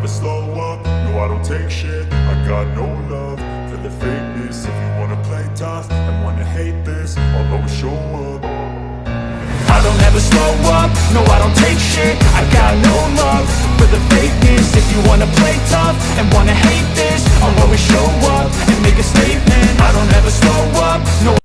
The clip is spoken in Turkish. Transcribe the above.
never slow up, no I don't take shit. I got no love for the fakeness. If you wanna play tough and wanna hate this, I'll always show up. I don't ever slow up, no I don't take shit. I got no love for the fakeness. If you wanna play tough and wanna hate this, I'll always show up and make a statement. I don't ever slow up, no